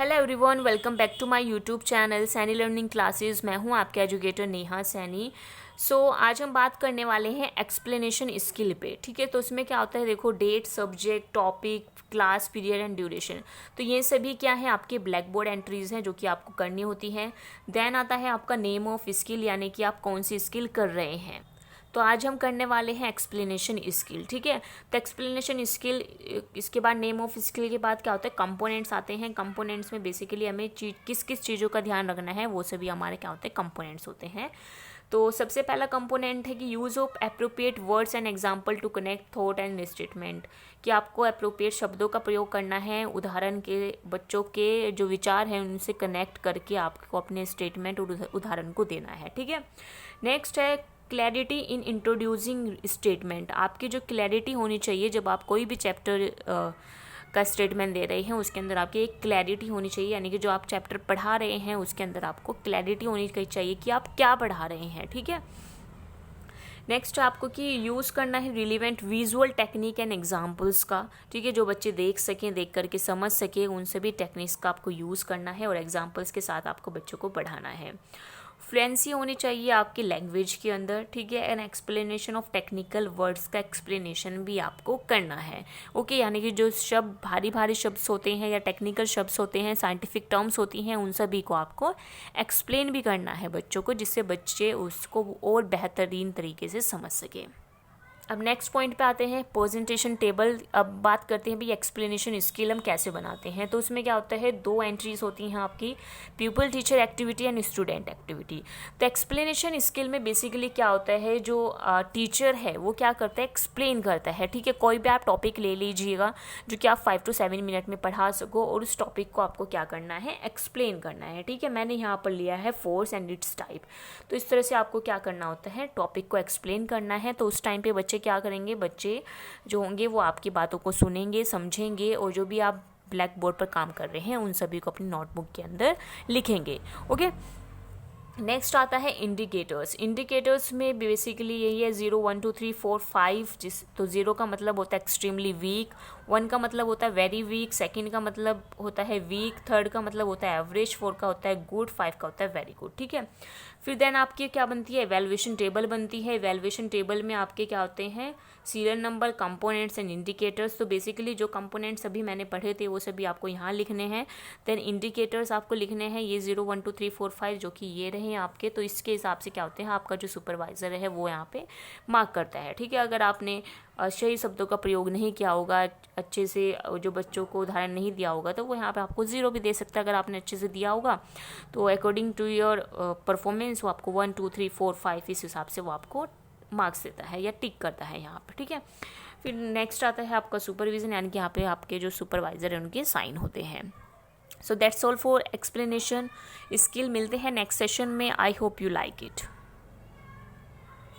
Hello everyone, welcome back to my YouTube channel Saini learning classes. मैं हूं आपके educator Neha Saini. आज हम बात करने वाले हैं एक्सप्लेनेशन स्किल पे। ठीक है, तो उसमें क्या होता है, देखो date, subject, topic, class, period and duration. तो ये सभी क्या है, आपके ब्लैक बोर्ड एंट्रीज हैं जो कि आपको करनी होती हैं। देन आता है आपका नेम ऑफ स्किल, यानी कि आप कौन सी स्किल कर रहे हैं। तो आज हम करने वाले हैं एक्सप्लेनेशन स्किल। ठीक है, तो एक्सप्लेनेशन स्किल, इसके बाद नेम ऑफ स्किल के बाद क्या होता है, कंपोनेंट्स आते हैं। कंपोनेंट्स में बेसिकली हमें किस किस चीज़ों का ध्यान रखना है, वो सभी हमारे क्या होते हैं, कंपोनेंट्स होते हैं। तो सबसे पहला कंपोनेंट है कि use of appropriate words and example to connect thought and statement, कि आपको एप्रोप्रिएट शब्दों का प्रयोग करना है, उदाहरण के बच्चों के जो विचार हैं उनसे कनेक्ट करके आपको अपने स्टेटमेंट और उदाहरण को देना है। ठीक है, नेक्स्ट है क्लैरिटी इन इंट्रोड्यूसिंग स्टेटमेंट। आपकी जो क्लैरिटी होनी चाहिए जब आप कोई भी चैप्टर का स्टेटमेंट दे रहे हैं, उसके अंदर आपकी एक क्लैरिटी होनी चाहिए, यानी कि जो आप चैप्टर पढ़ा रहे हैं उसके अंदर आपको क्लैरिटी होनी चाहिए कि आप क्या पढ़ा रहे हैं। ठीक है, नेक्स्ट आपको कि यूज़ करना है relevant visual technique and examples का। ठीक है, जो बच्चे देख सकें, देख करके समझ सकें, उन सभी टेक्निक्स का आपको यूज़ करना है और एग्जांपल्स के साथ आपको बच्चों को पढ़ाना है। फ्लुएंसी होनी चाहिए आपकी लैंग्वेज के अंदर। ठीक है, and explanation of technical words का एक्सप्लेनेशन भी आपको करना है। ओके, यानी कि जो शब्द भारी भारी शब्द होते हैं या टेक्निकल शब्द होते हैं, साइंटिफिक टर्म्स होती हैं, उन सभी को आपको एक्सप्लेन भी करना है बच्चों को, जिससे बच्चे उसको और बेहतरीन तरीके से समझ सकें। अब नेक्स्ट पॉइंट पे आते हैं, प्रेजेंटेशन टेबल। अब बात करते हैं भाई एक्सप्लेनेशन स्किल हम कैसे बनाते हैं। तो उसमें क्या होता है, 2 एंट्रीज होती हैं आपकी, people teacher activity and student activity. तो एक्सप्लेनेशन स्किल में बेसिकली क्या होता है, जो टीचर है वो क्या करता है, एक्सप्लेन करता है। ठीक है, कोई भी आप टॉपिक ले लीजिएगा जो कि आप 5 to 7 मिनट में पढ़ा सको, और उस टॉपिक को आपको क्या करना है, एक्सप्लेन करना है। ठीक है, मैंने यहाँ पर लिया है फोर्स एंड इट्स टाइप। तो इस तरह से आपको क्या करना होता है, टॉपिक को एक्सप्लेन करना है। तो उस टाइम पे बच्चे क्या करेंगे, बच्चे जो होंगे वो आपकी बातों को सुनेंगे, समझेंगे, और जो भी आप ब्लैक बोर्ड पर काम कर रहे हैं उन सभी को अपनी नोटबुक के अंदर लिखेंगे। ओके, नेक्स्ट आता है इंडिकेटर्स। इंडिकेटर्स में बेसिकली यही है 0 1 2 3 4 5। तो 0 का मतलब होता है एक्सट्रीमली वीक, 1 का मतलब होता है वेरी वीक, सेकंड का मतलब होता है वीक, थर्ड का मतलब होता है एवरेज, 4 का होता है गुड, 5 का होता है वेरी गुड। ठीक है, फिर देन आपकी क्या बनती है, इवैल्यूएशन टेबल बनती है। इवैल्यूएशन टेबल में आपके क्या होते हैं, serial number, components and indicators. तो बेसिकली जो कंपोनेंट्स अभी मैंने पढ़े थे वो सभी आपको यहाँ लिखने हैं। देन इंडिकेटर्स आपको लिखने हैं, ये 0 1 2 3 4 5 जो कि ये रहे आपके। तो इसके हिसाब से क्या होते हैं, आपका जो सुपरवाइज़र है वो यहाँ पे मार्क करता है। ठीक है, अगर आपने सही शब्दों का प्रयोग नहीं किया होगा, अच्छे से जो बच्चों को उदाहरण नहीं दिया होगा, तो वो यहाँ पे आपको 0 भी दे सकता है। अगर आपने अच्छे से दिया होगा तो अकॉर्डिंग टू योर परफॉर्मेंस वो आपको 1 2 3 4 5 इस हिसाब से वो आपको मार्क्स देता है या टिक करता है यहाँ पर। ठीक है, फिर नेक्स्ट आता है आपका सुपरविजन, यानी कि यहाँ पे आपके जो सुपरवाइज़र हैं उनके साइन होते हैं। So that's all for explanation skill. मिलते हैं नेक्स्ट सेशन में। I hope you like it.